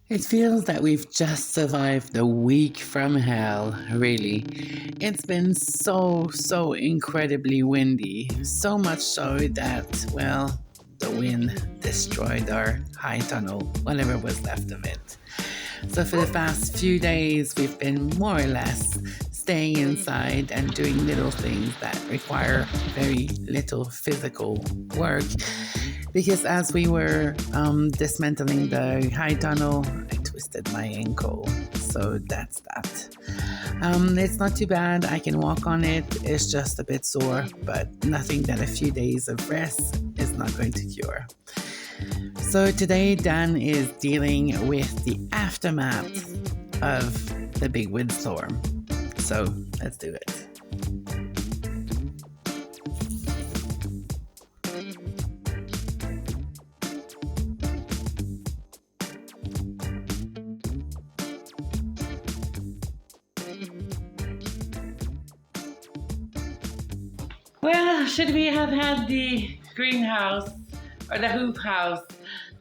It feels that we've just survived a week from hell, really. It's been so incredibly windy. So much so that, well, the wind destroyed our high tunnel, whatever was left of it. So for the past few days, we've been more or less staying inside and doing little things that require very little physical work. Because as we were dismantling the high tunnel, I twisted my ankle. So that's that. It's not too bad. I can walk on it. It's just a bit sore, but nothing that a few days of rest is not going to cure. So today, Dan is dealing with the aftermath of the big windstorm. So let's do it. Well, should we have had the greenhouse or the hoop house?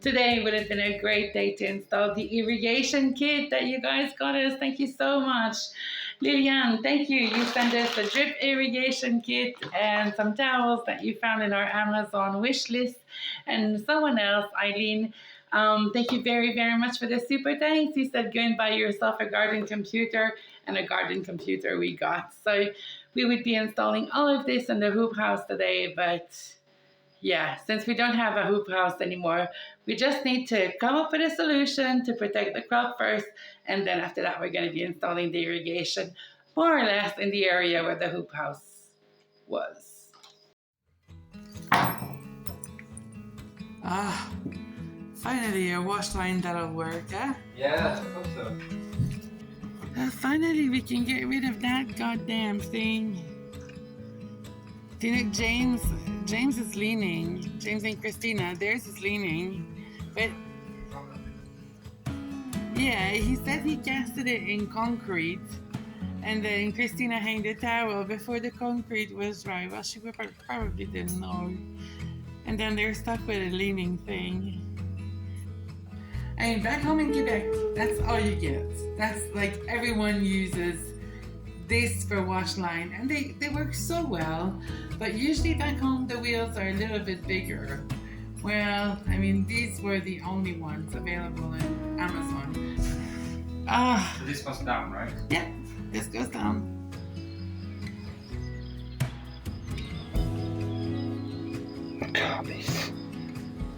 Today would have been a great day to install the irrigation kit that you guys got us. Thank you so much. Lilian, thank you. You sent us the drip irrigation kit and some towels that you found in our Amazon wish list. And someone else, Eileen, thank you very much for the super thanks. You said go and buy yourself a garden computer, and a garden computer we got. So we would be installing all of this in the hoop house today, but yeah, since we don't have a hoop house anymore, we just need to come up with a solution to protect the crop first, and then after that we're going to be installing the irrigation more or less in the area where the hoop house was. Finally a wash line that'll work, huh? Yeah, I hope so. Finally we can get rid of that goddamn thing. Do you know James is leaning. James and Christina, theirs is leaning. But yeah, he said he casted it in concrete, and then Christina hung the towel before the concrete was dry. Well, she probably didn't know. And then they're stuck with a leaning thing. I mean, back home in Quebec, that's all you get. That's like everyone uses this for Washline, and they work so well. But usually back home the wheels are a little bit bigger. Well, I mean, these were the only ones available in Amazon. So this goes down, right? Yeah, this goes down.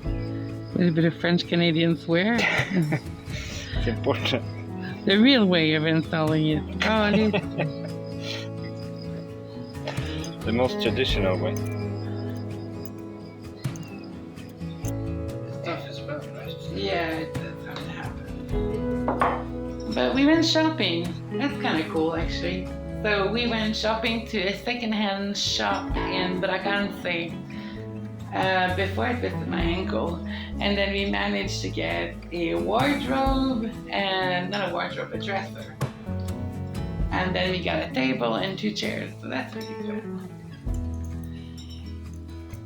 A little bit of French Canadian swear. It's important. The real way of installing it. Oh, it is. The most traditional way. Stuff is well, right? Yeah, that's how it happened. But we went shopping. That's kind of cool, actually. So we went shopping to a second-hand shop in Bragança before I twisted my ankle. And then we managed to get a wardrobe, and not a wardrobe, a dresser. And then we got a table and 2 chairs, so that's really good.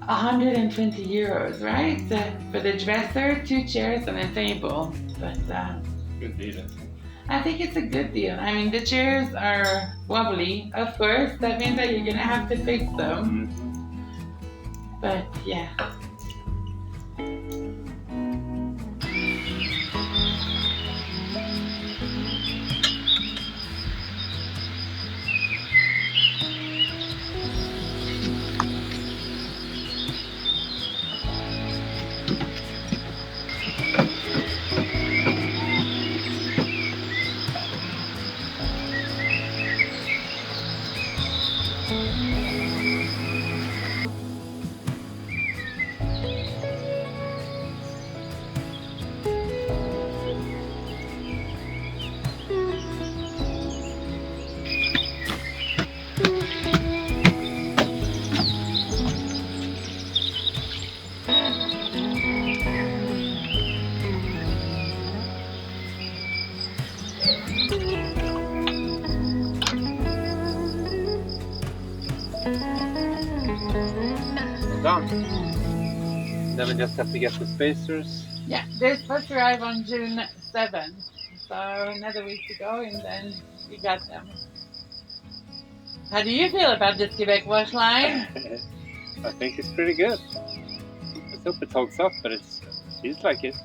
120 euros, right? For the dresser, 2 chairs and a table. But Good deal. I think it's a good deal. I mean, the chairs are wobbly, of course. That means that you're gonna have to fix them. But yeah. Done. Then we just have to get the spacers. Yeah, they're supposed to arrive on June 7. So another week to go and then we got them. How do you feel about this Quebec Washline? I think it's pretty good. Let's hope it holds up, but it feels like it.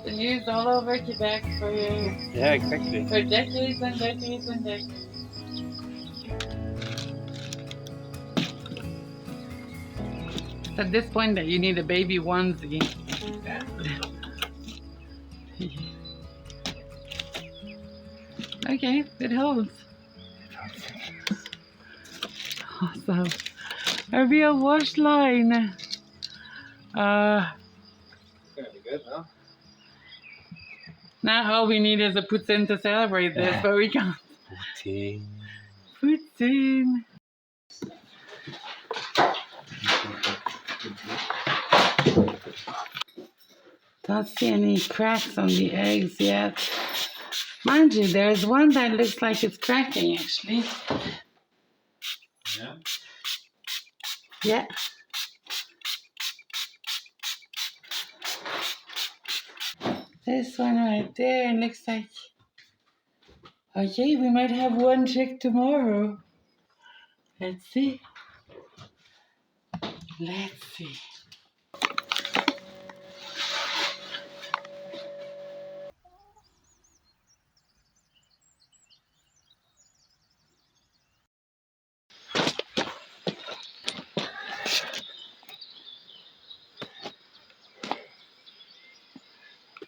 Been used all over Quebec for Yeah, exactly. for decades and decades and decades. It's at this point that you need a baby onesie. Okay, it holds. Awesome. A real wash line. It's gonna be good, no? Now all we need is a poutine to celebrate this, but we can't. Poutine. Poutine. Don't see any cracks on the eggs yet. Mind you, there's one that looks like it's cracking actually. Yeah. Yeah. This one right there looks like... Okay, we might have one chick tomorrow. Let's see. Let's see.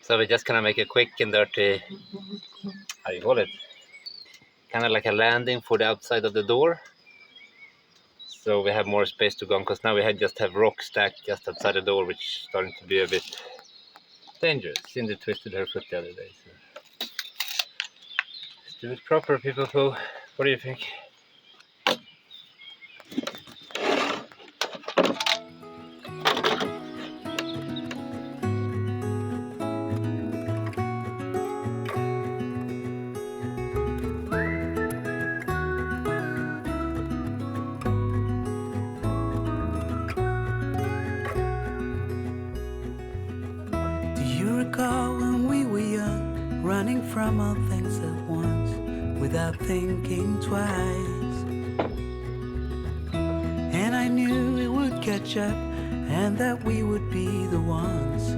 So we're just gonna make a quick and dirty, how do you call it? Kind of like a landing for the outside of the door. So we have more space to go on, because now we just have rock stacked just outside the door, which is starting to be a bit dangerous. Cindy twisted her foot the other day. So. Let's do it proper, people. What do you think? Do you recall when we were young, running from all things at once, without thinking twice? And I knew it would catch up, and that we would be the ones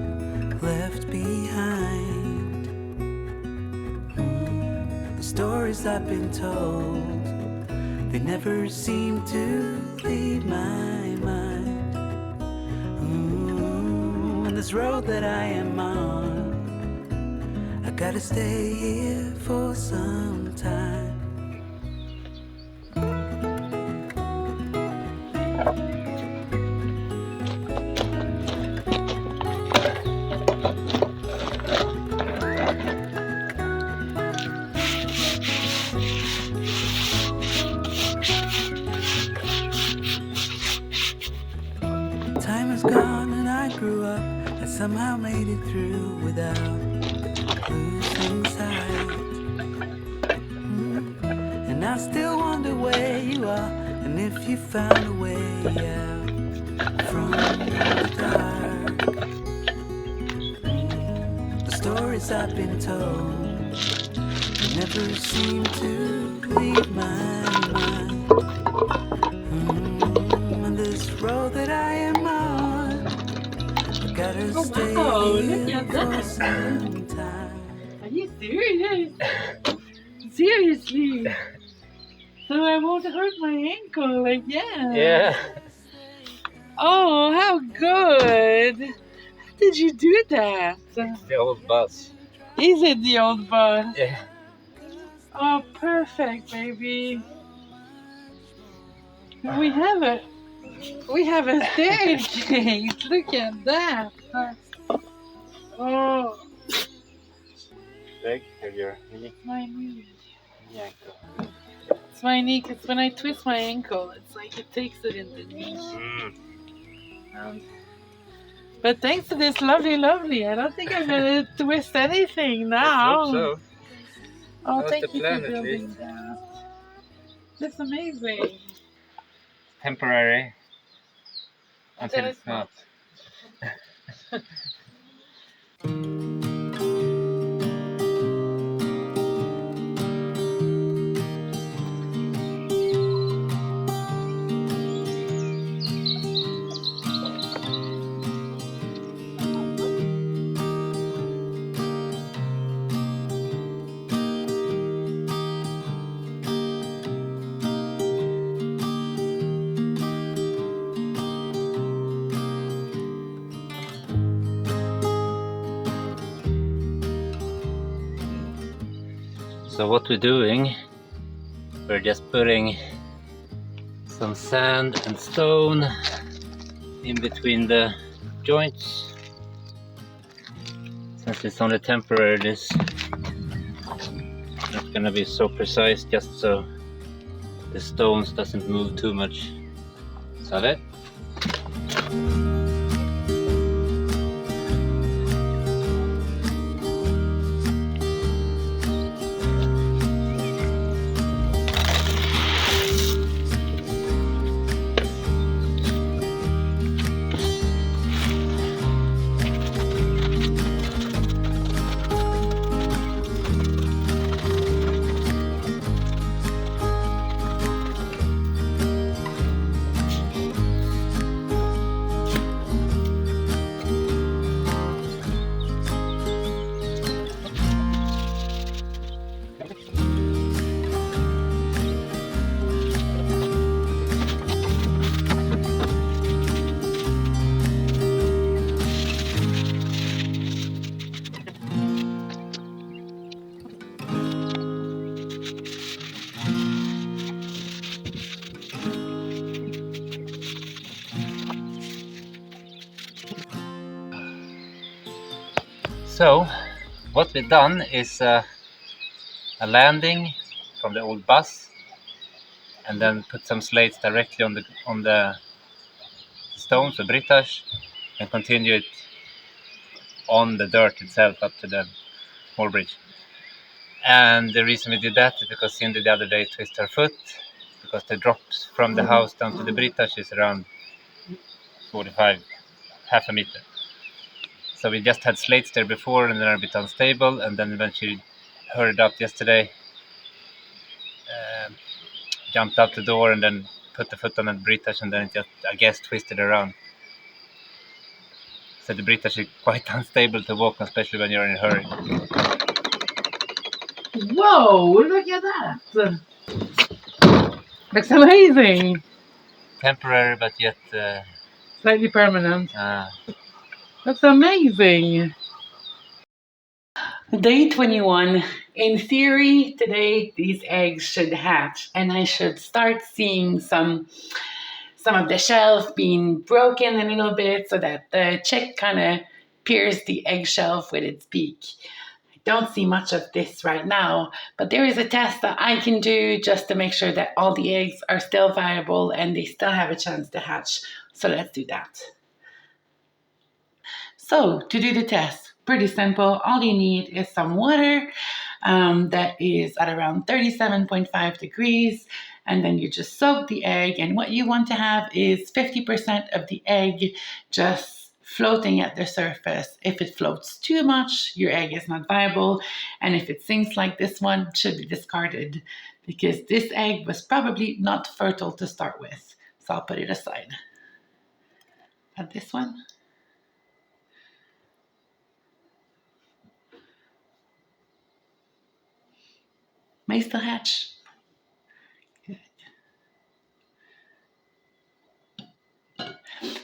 left behind. The stories I've been told, they never seem to leave my mind. And this road that I am on, I gotta stay here for some time. Time is gone and I grew up. I somehow made it through without losing sight. And I still wonder where you are, and if you found a way out from the dark. The stories I've been told, they never seem to leave my mind. And this road that I am on, I gotta stay here for some time. Are you serious? Seriously? So I won't hurt my ankle again? Yeah. Oh, how good! How did you do that? It's the old bus. Is it the old bus? Yeah. Oh, perfect, baby. We have a staircase. Look at that. Oh, Leg of your knee. my knee. Yeah. It's my knee, because when I twist my ankle, it's like it takes it in the knee. But thanks to this lovely, I don't think I'm going to twist anything now. Let's hope so. Oh, That was thank the you plan, for at building least. that. That's amazing. Temporary. Until Until it's not. it's So what we're doing, we're just putting some sand and stone in between the joints. Since it's only temporary, this not gonna be so precise, just so the stones doesn't move too much. ¿Sabe? So, what we've done is a landing from the old bus, and then put some slates directly on the stones, the British, and continue it on the dirt itself up to the whole bridge. And the reason we did that is because Cindy the other day twisted her foot, because the drops from the house down to the British is around 45, half a meter. So we just had slates there before, and they're a bit unstable, and then when she hurried up yesterday, jumped out the door and then put the foot on the British, and then it just, I guess, twisted around. So the British is quite unstable to walk, especially when you're in a hurry. Whoa, look at that. Looks amazing. Temporary, but yet Slightly permanent. Looks amazing. Day 21. In theory, today these eggs should hatch, and I should start seeing some of the shelf being broken a little bit so that the chick kind of pierced the egg shelf with its beak. I don't see much of this right now, but there is a test that I can do just to make sure that all the eggs are still viable and they still have a chance to hatch. So let's do that. So to do the test, pretty simple. All you need is some water that is at around 37.5 degrees. And then you just soak the egg. And what you want to have is 50% of the egg just floating at the surface. If it floats too much, your egg is not viable. And if it sinks like this one, it should be discarded because this egg was probably not fertile to start with. So I'll put it aside. Add this one. May still hatch. Good.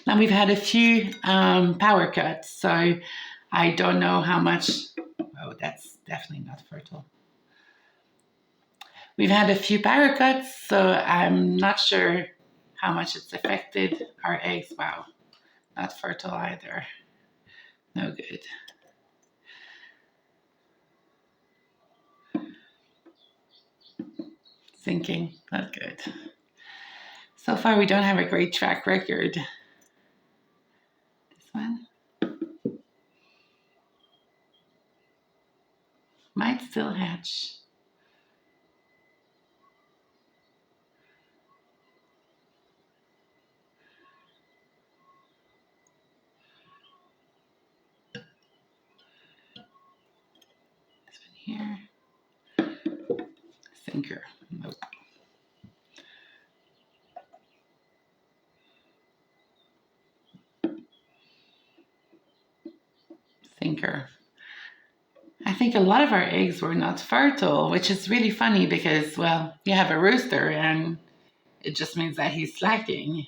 Now we've had a few power cuts, so I don't know how much. Oh, that's definitely not fertile. We've had a few power cuts, so I'm not sure how much it's affected our eggs. Wow, not fertile either. No good. Sinking, not good. So far, we don't have a great track record. This one might still hatch. This one here. Sinker. Nope. Sinker. I think a lot of our eggs were not fertile, which is really funny because, well, you have a rooster and it just means that he's slacking.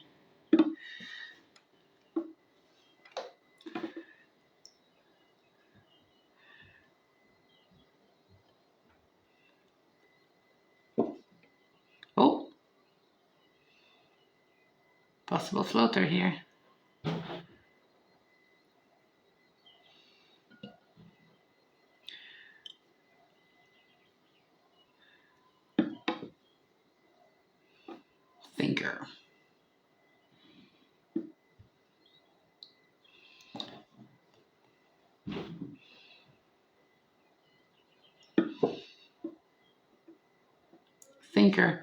possible floater here. Thinker. Thinker.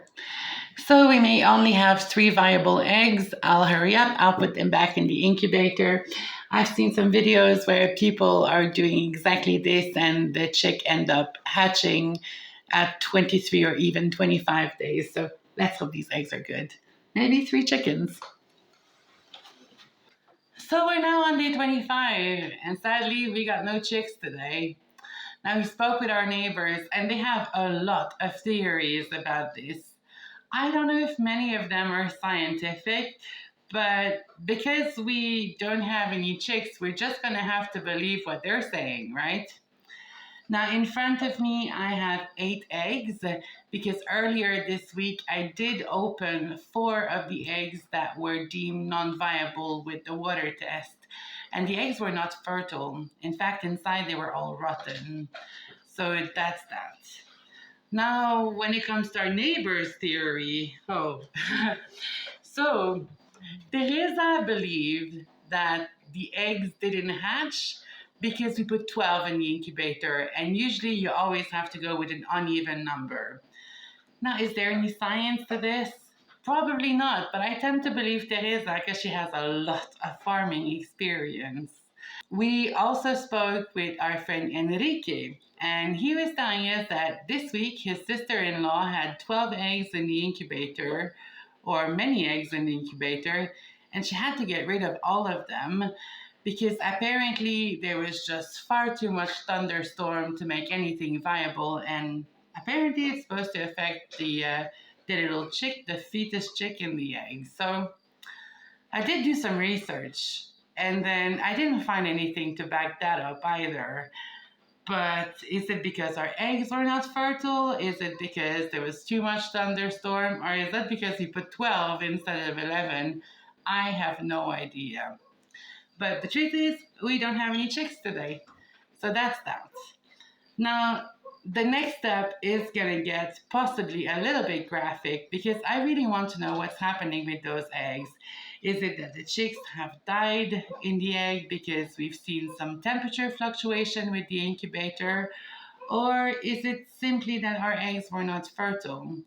So we may only have 3 viable eggs. I'll hurry up. I'll put them back in the incubator. I've seen some videos where people are doing exactly this and the chick end up hatching at 23 or even 25 days. So let's hope these eggs are good. Maybe 3 chickens. So we're now on day 25, and sadly we got no chicks today. Now we spoke with our neighbors, and they have a lot of theories about this. I don't know if many of them are scientific, but because we don't have any chicks, we're just going to have to believe what they're saying, right? Now, in front of me, I have 8 eggs because earlier this week I did open 4 of the eggs that were deemed non viable with the water test. And the eggs were not fertile. In fact, inside they were all rotten. So that's that. Now, when it comes to our neighbor's theory, so Teresa believed that the eggs didn't hatch because we put 12 in the incubator, and usually you always have to go with an uneven number. Now, is there any science to this? Probably not, but I tend to believe Teresa because she has a lot of farming experience. We also spoke with our friend Enrique, and he was telling us that this week his sister in law had 12 eggs in the incubator, or many eggs in the incubator, and she had to get rid of all of them because apparently there was just far too much thunderstorm to make anything viable, and apparently it's supposed to affect the little chick, the fetus chick in the egg. So I did do some research, and then I didn't find anything to back that up either. But is it because our eggs were not fertile? Is it because there was too much thunderstorm? Or is that because we put 12 instead of 11? I have no idea. But the truth is, we don't have any chicks today. So that's that. Now, the next step is going to get possibly a little bit graphic because I really want to know what's happening with those eggs. Is it that the chicks have died in the egg because we've seen some temperature fluctuation with the incubator? Or is it simply that our eggs were not fertile?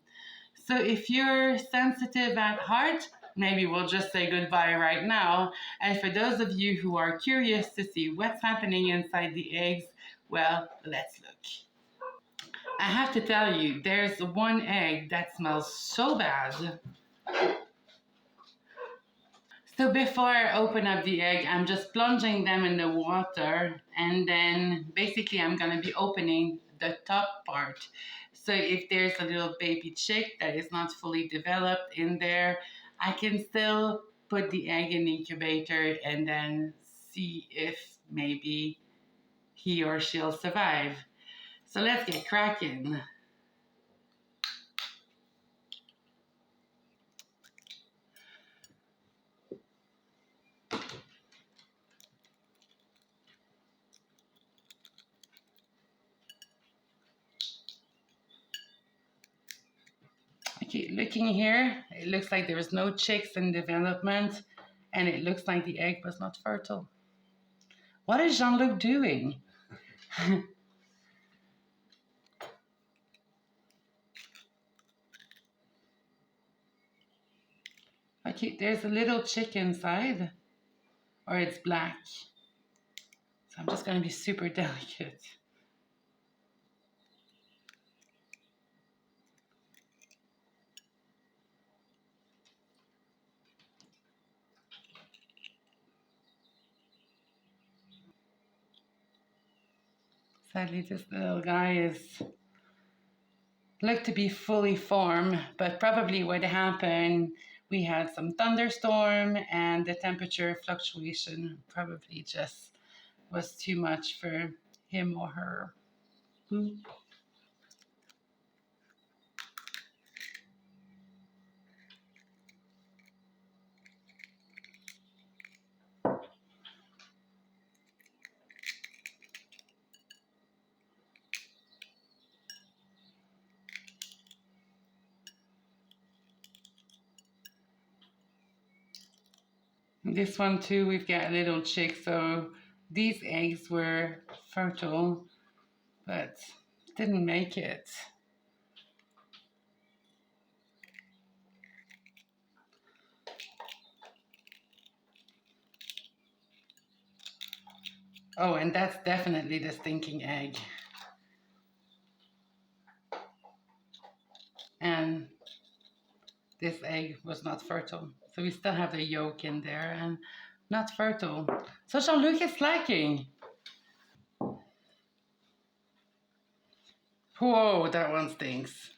So if you're sensitive at heart, maybe we'll just say goodbye right now. And for those of you who are curious to see what's happening inside the eggs, well, let's look. I have to tell you, there's one egg that smells so bad. So before I open up the egg, I'm just plunging them in the water, and then basically I'm going to be opening the top part. So if there's a little baby chick that is not fully developed in there, I can still put the egg in the incubator and then see if maybe he or she'll survive. So let's get cracking. Okay, looking here, it looks like there was no chicks in development, and it looks like the egg was not fertile. What is Jean-Luc doing? Okay, there's a little chick inside, or it's black. So I'm just going to be super delicate. Sadly, this little guy is looked to be fully formed, but probably what happened, we had some thunderstorm and the temperature fluctuation probably just was too much for him or her. Boop. This one too, we've got a little chick, so these eggs were fertile, but didn't make it. Oh, and that's definitely the stinking egg. And this egg was not fertile. So we still have the yolk in there and not fertile. So Jean-Luc is slacking. Whoa, that one stinks.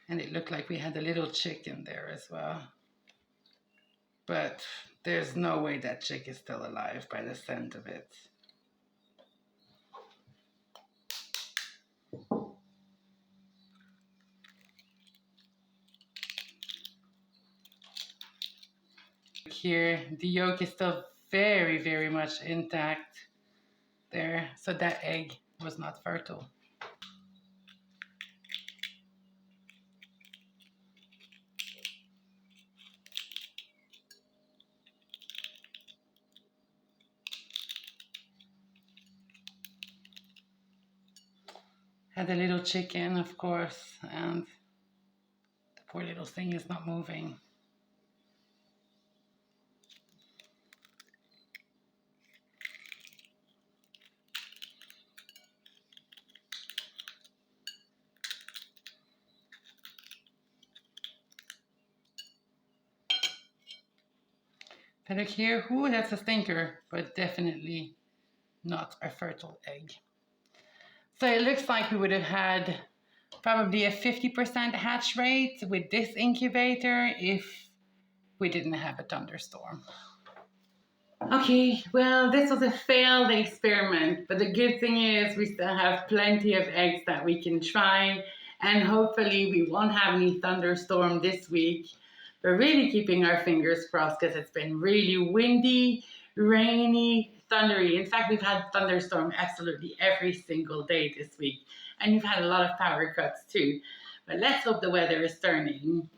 And it looked like we had a little chick in there as well. But there's no way that chick is still alive by the scent of it. Here, the yolk is still very, very much intact there. So that egg was not fertile. Had a little chicken, of course, and the poor little thing is not moving. But look here, ooh, that's a stinker, but definitely not a fertile egg. So it looks like we would have had probably a 50% hatch rate with this incubator if we didn't have a thunderstorm. Okay, well, this was a failed experiment, but the good thing is we still have plenty of eggs that we can try, and hopefully we won't have any thunderstorm this week. We're really keeping our fingers crossed because it's been really windy, rainy, thundery. In fact, we've had thunderstorm absolutely every single day this week, and we've had a lot of power cuts too. But let's hope the weather is turning.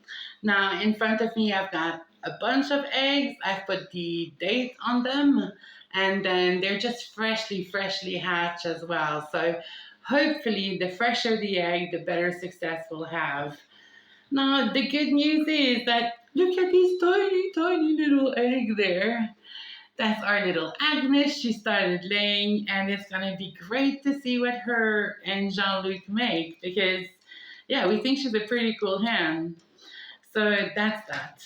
Now, in front of me, I've got a bunch of eggs. I've put the date on them, and then they're just freshly hatched as well. So hopefully, the fresher the egg, the better success we'll have. Now, the good news is that look at these tiny little eggs there. That's our little Agnes. She started laying, and it's going to be great to see what her and Jean-Luc make because, yeah, we think she's a pretty cool hen. So that's that.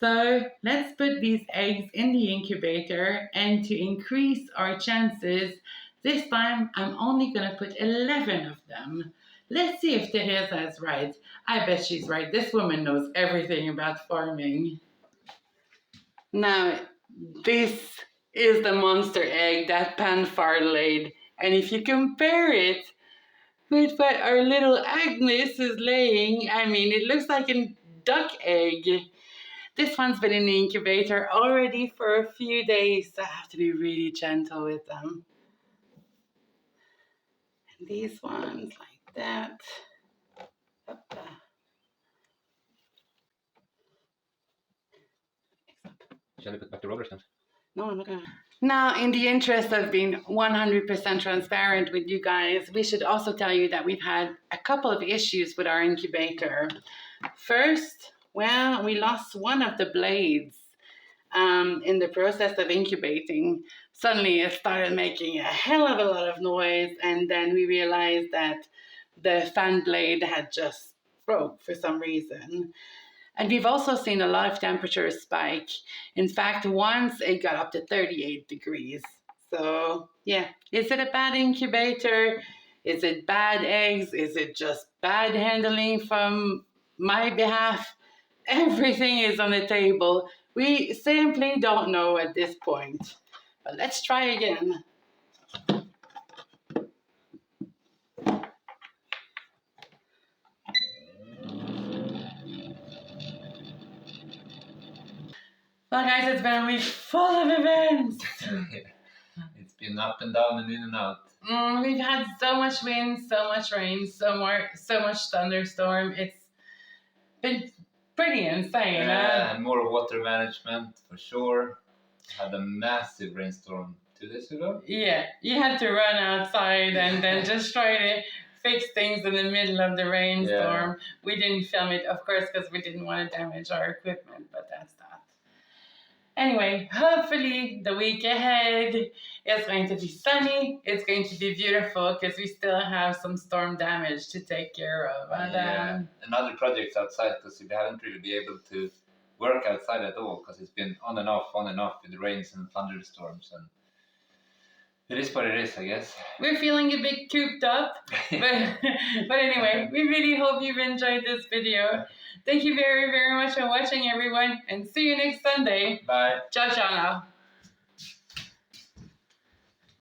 So let's put these eggs in the incubator, and to increase our chances, this time I'm only going to put 11 of them. Let's see if Teresa's right. I bet she's right. This woman knows everything about farming. Now, this is the monster egg that Panfar laid. And if you compare it with what our little Agnes is laying, I mean, it looks like a duck egg. This one's been in the incubator already for a few days, so I have to be really gentle with them. And these ones like that. Shall we put back the roller stand? No, I'm not gonna. Now, in the interest of being 100% transparent with you guys, we should also tell you that we've had a couple of issues with our incubator. First, well, we lost one of the blades in the process of incubating. Suddenly it started making a hell of a lot of noise, and then we realized that the fan blade had just broke for some reason. And we've also seen a lot of temperature spike. In fact, once it got up to 38 degrees. So, yeah, is it a bad incubator? Is it bad eggs? Is it just bad handling from my behalf? Everything is on the table. We simply don't know at this point. But let's try again. Well, guys, it's been a week full of events. It's been up and down and in and out. We've had so much wind, so much rain, so much thunderstorm. It's been pretty insane. And more water management for sure. Had a massive rainstorm 2 days ago. Yeah, you had to run outside and then just try to fix things in the middle of the rainstorm. We didn't film it, of course, because we didn't want to damage our equipment, but that's that. Anyway, hopefully the week ahead is going to be sunny. It's going to be beautiful because we still have some storm damage to take care of. And other projects outside, because we haven't really been able to work outside at all because it's been on and off with the rains and thunderstorms, and it is what it is, I guess. We're feeling a bit cooped up, but anyway, we really hope you've enjoyed this video. Thank you very, very much for watching, everyone, and see you next Sunday. Bye. Ciao, ciao now.